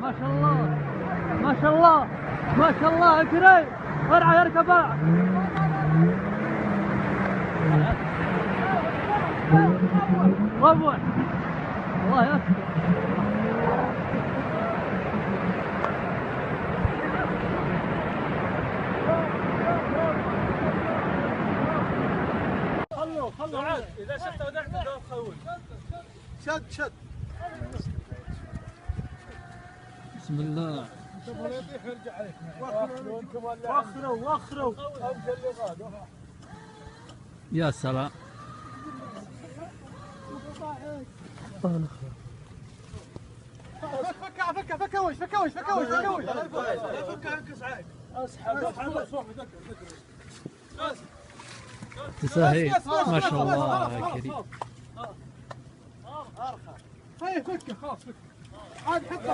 ما شاء الله ما شاء الله ما شاء الله يا كريم، ارعى يركب ارعى. روح الله يستر. خلوا عاد اذا شفت ودعت لا تخوف. شد بسم الله. يرجع عليك. وخروا يا سلام. فكها وش انكس عليك. اسحب تساهيل ما شاء الله يا كريم. هاي فكه خلاص فكه عاد حطها.